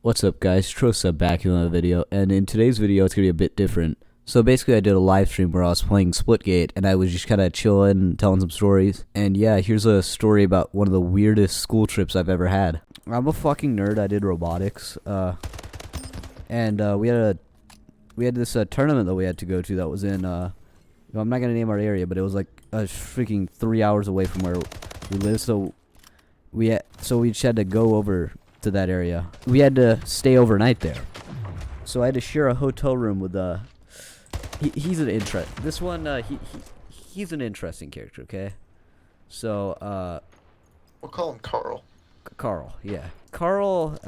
What's up guys, Trosa back in another video, and in today's video it's going to be a bit different. So basically I did a live stream where I was playing Splitgate, and I was just kind of chilling, telling some stories. And yeah, here's a story about one of the weirdest school trips I've ever had. I'm a fucking nerd, I did robotics, and we had this tournament that we had to go to that was in, I'm not going to name our area, but it was like a freaking 3 hours away from where we live, so we just had to go over to that area. We had to stay overnight there, so I had to share a hotel room with he's an he's an interesting character. Okay, so we'll call him Carl. Carl, yeah, Carl.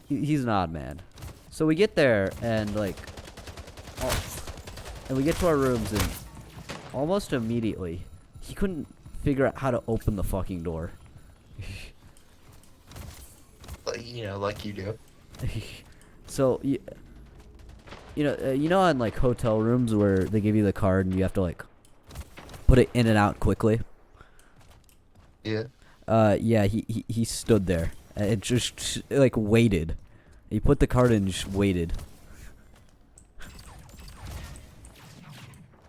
He's an odd man. So we get there and and we get to our rooms, and almost immediately he couldn't figure out how to open the fucking door. Like you do. So you know on like hotel rooms where they give you the card and you have to like put it in and out quickly. Yeah. Yeah. He stood there and just like waited. He put the card in and just waited.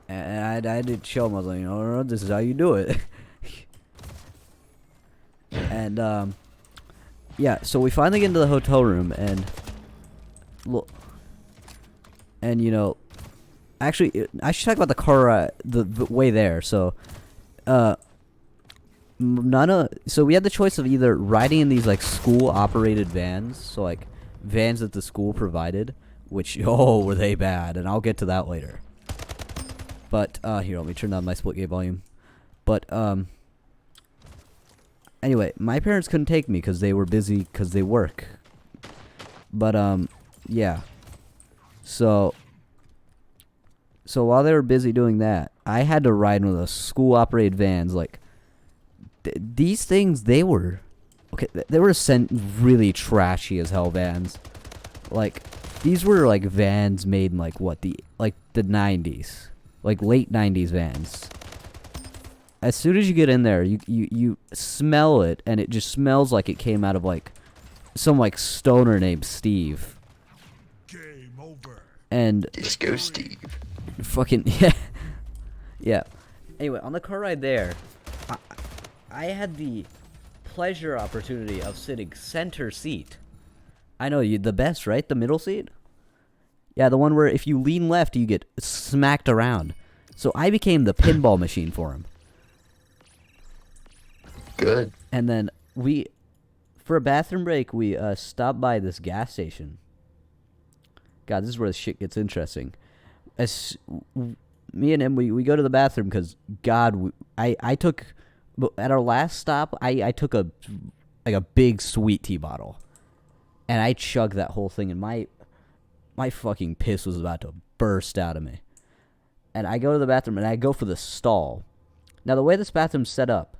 And I had to show him. I was like, no, this is how you do it. And yeah, so we finally get into the hotel room, and look, and actually, I should talk about the car, the way there. So, so we had the choice of either riding in these like school-operated vans, so like vans that the school provided, which were they bad, and I'll get to that later. But here, let me turn down my Splitgate volume. But anyway, my parents couldn't take me because they were busy because they work. But yeah. So while they were busy doing that, I had to ride in one of those school-operated vans. Like these things, they were sent really trashy as hell vans. Like these were like vans made in like the 90s, like late 90s vans. As soon as you get in there, you smell it, and it just smells like it came out of like some like stoner named Steve. Game over. And Disco Steve. Fucking yeah, yeah. Anyway, on the car ride there, I had the pleasure opportunity of sitting center seat. I know the best, right? The middle seat. Yeah, the one where if you lean left, you get smacked around. So I became the pinball machine for him. Good. And then for a bathroom break, we stopped by this gas station. God, this is where the shit gets interesting. Me and him, we go to the bathroom because, God, I took, at our last stop, I took a big sweet tea bottle. And I chugged that whole thing, and my fucking piss was about to burst out of me. And I go to the bathroom, and I go for the stall. Now, the way this bathroom's set up,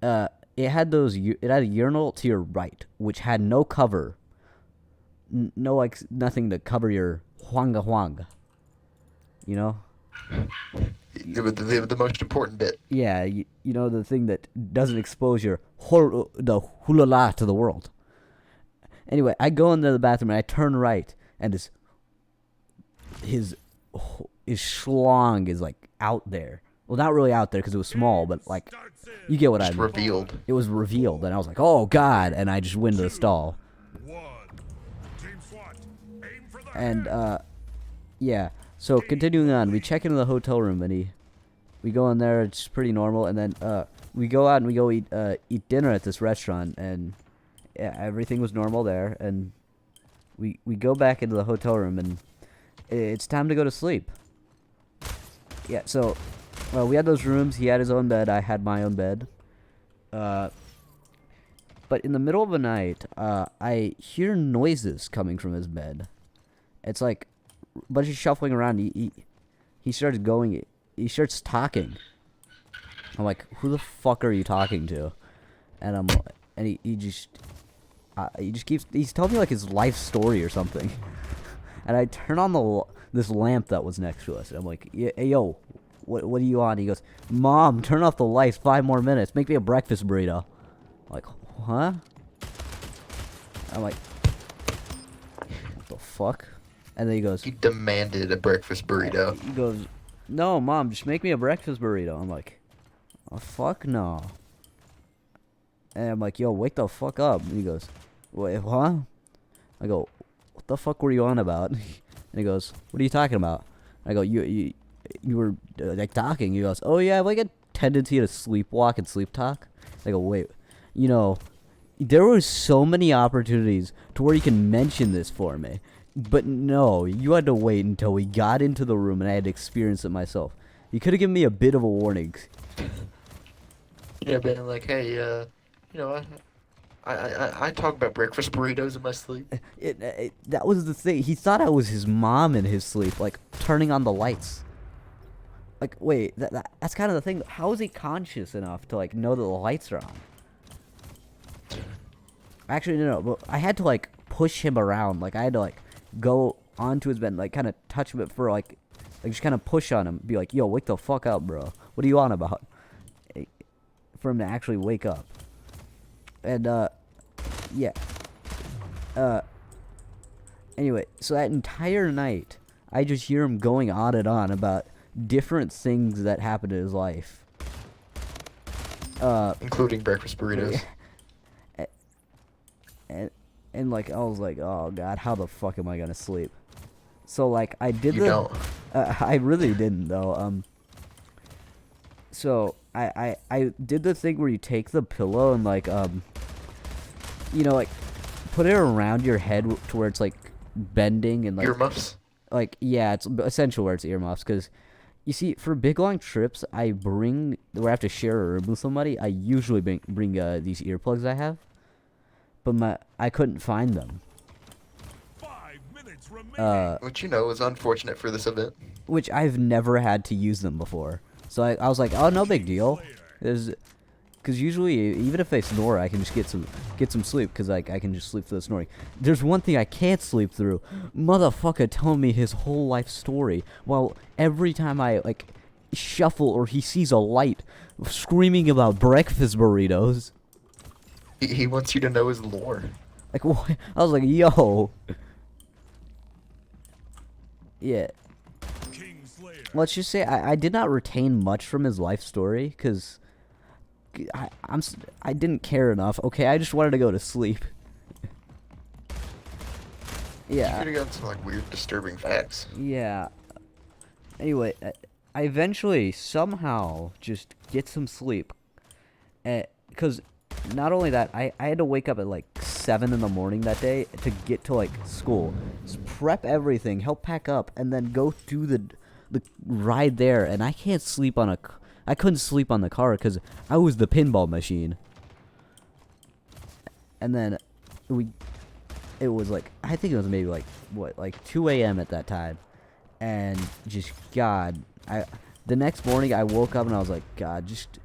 it had a urinal to your right, which had no cover, nothing to cover your huanga huanga. You know? The most important bit. Yeah, you know, the thing that doesn't expose your the hulala to the world. Anyway, I go into the bathroom and I turn right, and his schlong is like out there. Well, not really out there because it was small, but like, you get what I mean. Revealed. It was revealed, and I was like, "Oh God!" And I just went to the stall. And yeah. So continuing on, we check into the hotel room, and we go in there. It's pretty normal, and then we go out and we go eat dinner at this restaurant, and yeah, everything was normal there. And we go back into the hotel room, and it's time to go to sleep. Yeah. So. Well, we had those rooms. He had his own bed. I had my own bed. But in the middle of the night, I hear noises coming from his bed. It's like a bunch of shuffling around. He starts going. He starts talking. I'm like, who the fuck are you talking to? And he just keeps. He's telling me like his life story or something. And I turn on this lamp that was next to us. And I'm like, hey, yo. What are you on? He goes, Mom, turn off the lights 5 more minutes. Make me a breakfast burrito. I'm like, huh? I'm like, fuck? And then he goes, He demanded a breakfast burrito. he goes, no, Mom, just make me a breakfast burrito. I'm like, oh, fuck no. And I'm like, yo, wake the fuck up. And he goes, wait, what? I go, what the fuck were you on about? And he goes, what are you talking about? I go, you were like talking. He goes, oh yeah, I have like a tendency to sleepwalk and sleep talk. I go, wait, you know, there were so many opportunities to where you can mention this for me. But no, you had to wait until we got into the room and I had to experience it myself. You could have given me a bit of a warning. Yeah, been like, hey, you know, I talk about breakfast burritos in my sleep. That was the thing. He thought I was his mom in his sleep, like turning on the lights. Like, wait, that's kind of the thing. How is he conscious enough to like know that the lights are on? Actually, no, but I had to like push him around. Like I had to like go onto his bed, like kind of touch him for like just kind of push on him, be like, "Yo, wake the fuck up, bro. What are you on about?" For him to actually wake up. And yeah. Anyway, so that entire night, I just hear him going on and on about different things that happened in his life. Including breakfast burritos. And like I was like, oh god, how the fuck am I gonna sleep? So like I did You don't. I really didn't though. So I did the thing where you take the pillow and like you know, like put it around your head to where it's like bending and like Earmuffs? like yeah, it's essential where it's earmuffs because you see for big long trips I bring where I have to share a room with somebody. I usually bring these earplugs I have. But I couldn't find them. 5 minutes remaining. Which, you know, was unfortunate for this event. Which I've never had to use them before. So I was like, oh, no big deal. Because usually, even if I snore, I can just get some sleep. Because like, I can just sleep through the snoring. There's one thing I can't sleep through. Motherfucker telling me his whole life story. Well, every time I like shuffle or he sees a light screaming about breakfast burritos. He wants you to know his lore. Like, what? I was like, yo. Yeah. Kingslayer. Let's just say I did not retain much from his life story, because I didn't care enough. Okay, I just wanted to go to sleep. You Yeah. could have gotten some, like, weird, disturbing facts. Yeah. Anyway, I eventually, somehow, just get some sleep. Because not only that, I had to wake up at like 7 in the morning that day to get to like school, just prep everything, help pack up, and then go do the ride there. And I can't sleep on I couldn't sleep on the car because I was the pinball machine. And then it was like, I think it was maybe like what, like 2 a.m. at that time, and just God, the next morning I woke up and I was like, God, just.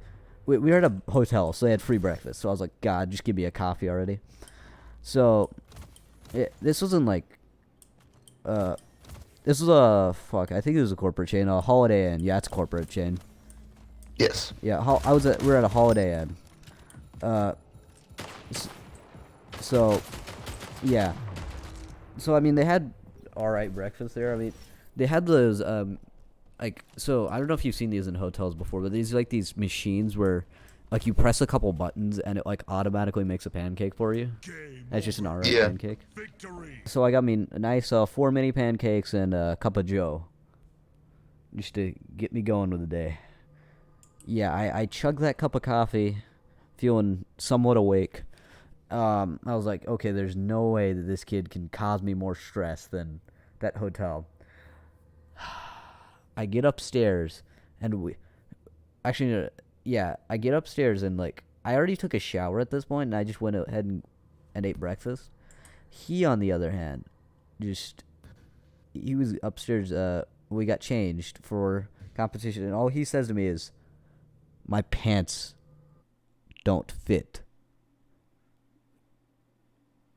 We were at a hotel, so they had free breakfast. So I was like, God, just give me a coffee already. So, this wasn't like, this was fuck, I think it was a corporate chain, a Holiday Inn. Yeah, it's a corporate chain. Yes. Yeah, we were at a Holiday Inn. So, yeah. So, I mean, they had alright breakfast there. I mean, they had those, like, so I don't know if you've seen these in hotels before, but these like these machines where like you press a couple buttons and it like automatically makes a pancake for you. Game That's just an over. alright Yeah. pancake. Victory. So I got me a nice 4 mini pancakes and a cup of Joe, just to get me going with the day. Yeah, I chugged that cup of coffee, feeling somewhat awake. I was like, okay, there's no way that this kid can cause me more stress than that hotel. I get upstairs, and I get upstairs, and, like, I already took a shower at this point, and I just went ahead and ate breakfast. He, on the other hand, he was upstairs, we got changed for competition, and all he says to me is, my pants don't fit.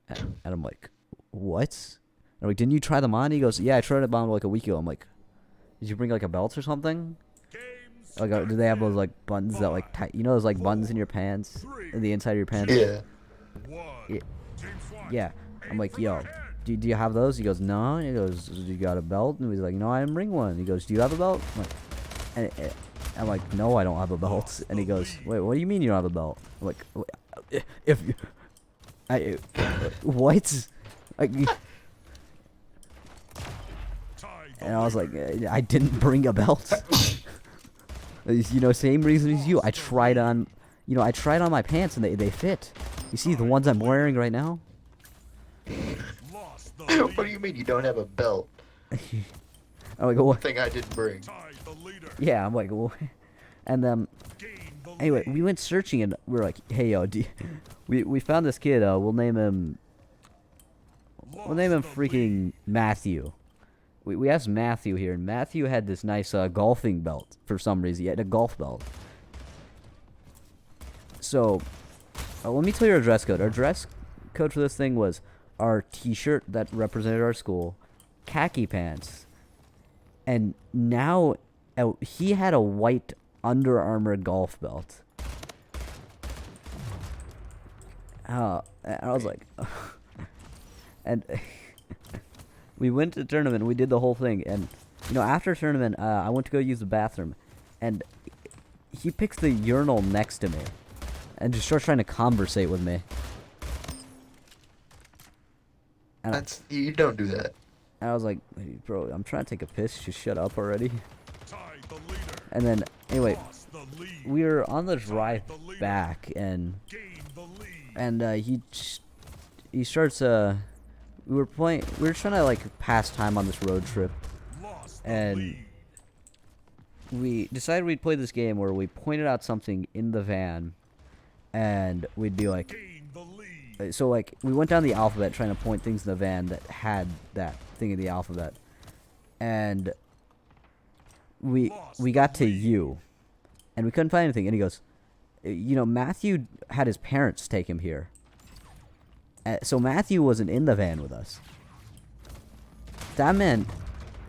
And I'm like, what? I'm like, didn't you try them on? He goes, yeah, I tried them on like a week ago. I'm like, did you bring like a belt or something? Games Like, do they have those like buttons that like tight? You know those like buttons in your pants, in the inside of your pants. Yeah. one. Yeah. Team SWAT. Yeah. I'm like, yo, do you have those? He goes, no. He goes, you got a belt? And he's like, no, I didn't bring one. He goes, do you have a belt? I'm like, no, I don't have a belt. And he goes, wait, what do you mean you don't have a belt? I'm like, if you, what? Like, and I was like, I didn't bring a belt. You know, same reason as you. I tried on my pants and they fit. You see the ones I'm wearing right now? What do you mean you don't have a belt? I'm like, what? Thing I didn't bring. Yeah, I'm like, well, and anyway, we went searching and we are like, hey, yo, we found this kid. We'll name him freaking Matthew. We asked Matthew here, and Matthew had this nice golfing belt for some reason. He had a golf belt. So, let me tell you our dress code. Our dress code for this thing was our T-shirt that represented our school, khaki pants, and now he had a white Under Armour golf belt. And I was like, and we went to the tournament. We did the whole thing, and you know, after tournament, I went to go use the bathroom, and he picks the urinal next to me, and just starts trying to conversate with me. And You don't do that. I was like, hey, bro, I'm trying to take a piss. Just shut up already. And then, anyway, we were on the drive back, and he starts we were trying to like pass time on this road trip, and we decided we'd play this game where we pointed out something in the van, and we'd be like, so like we went down the alphabet trying to point things in the van that had that thing in the alphabet, and we got to U, and we couldn't find anything, and he goes, you know, Matthew had his parents take him here. So Matthew wasn't in the van with us. That meant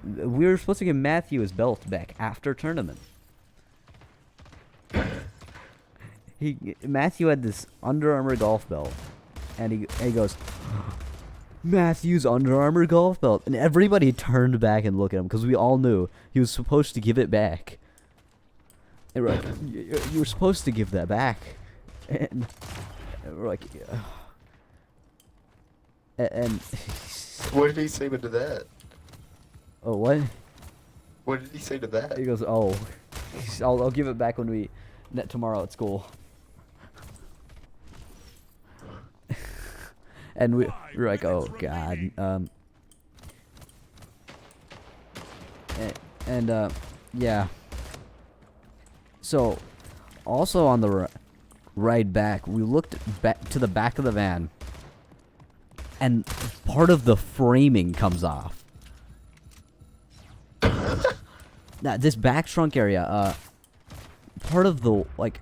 we were supposed to give Matthew his belt back after tournament. Matthew had this Under Armour golf belt, and he goes, Matthew's Under Armour golf belt, and everybody turned back and looked at him because we all knew he was supposed to give it back. And we're like, you were supposed to give that back, and we're like, and What did he say to that? oh, what? What did he say to that? He goes, oh, I'll give it back when we tomorrow at school. And we were like, oh god, yeah. So, also on the ride back, we looked back to the back of the van, and part of the framing comes off. Now, this back trunk area, part of the, like,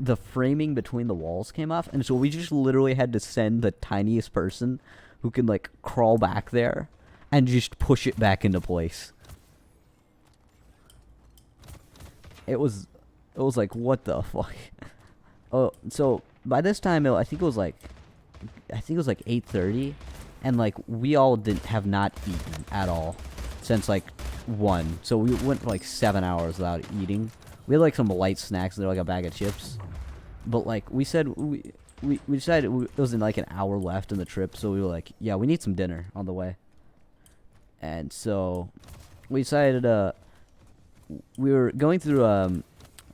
the framing between the walls came off, and so we just literally had to send the tiniest person who can, like, crawl back there and just push it back into place. It was like, what the fuck? Oh, so by this time, I think it was like 8:30, and like we all have not eaten at all since like 1. So we went for like 7 hours without eating. We had like some light snacks, and they're like a bag of chips. But like we said, we decided it was in like an hour left in the trip, so we were like, yeah, we need some dinner on the way. And so we decided we were going through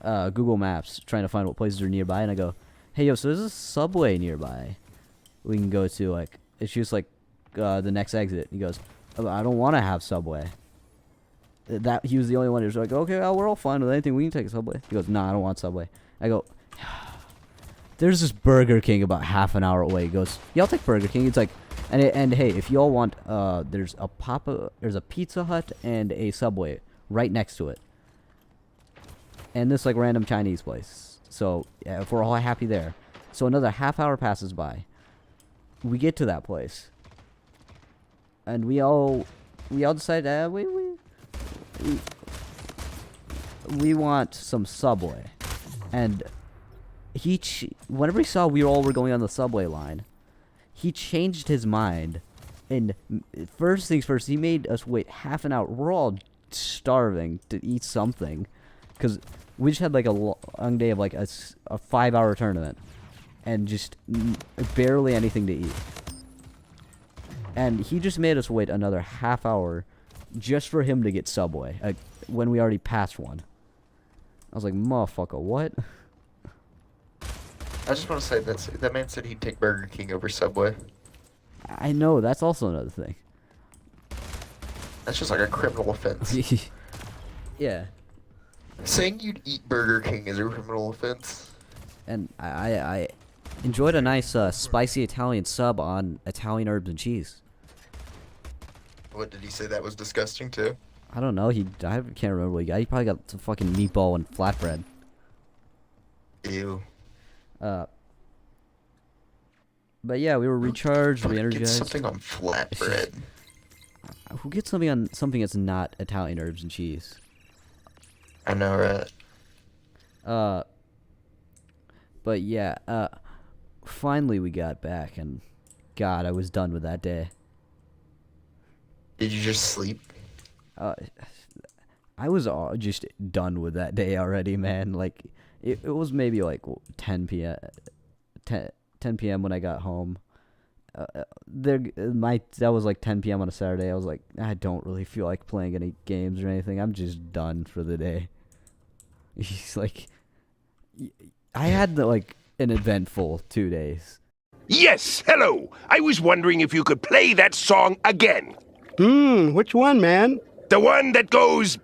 Google Maps trying to find what places are nearby, and I go, hey yo, so there's a Subway nearby we can go to, like, it's just like the next exit. He goes, oh, I don't want to have Subway. That he was the only one who was like, okay, well, we're all fine with anything, we can take a Subway. He goes, nah, I don't want Subway. I go, there's this Burger King about half an hour away. He goes, yeah, I'll take Burger King. It's like, and hey, if y'all want, there's a Pizza Hut and a Subway right next to it, and this like random Chinese place. So yeah, if we're all happy there. So another half hour passes by. We get to that place, and we all decide we want some Subway, and whenever he saw we all were going on the Subway line, he changed his mind And first things first, he made us wait half an hour. We're all starving to eat something, because we just had like a long day of like a 5-hour tournament, and just barely anything to eat. And he just made us wait another half hour just for him to get Subway, when we already passed one. I was like, motherfucker, what? I just want to say that man said he'd take Burger King over Subway. I know, that's also another thing. That's just like a criminal offense. Yeah. Saying you'd eat Burger King is a criminal offense. And I enjoyed a nice spicy Italian sub on Italian herbs and cheese. What did he say that was disgusting too? I don't know. I can't remember what he got. He probably got some fucking meatball and flatbread. Ew. But yeah, we were recharged, Get re-energized. something on flatbread. Who gets something on something that's not Italian herbs and cheese? I know, right? But yeah, finally we got back, and God, I was done with that day. Did you just sleep? I was just done with that day already, man. Like, it was maybe like 10 p.m. 10 p.m. when I got home. That was like 10 p.m. on a Saturday. I was like, I don't really feel like playing any games or anything. I'm just done for the day. He's like, I had like an eventful 2 days. Yes, hello. I was wondering if you could play that song again. Which one, man? The one that goes...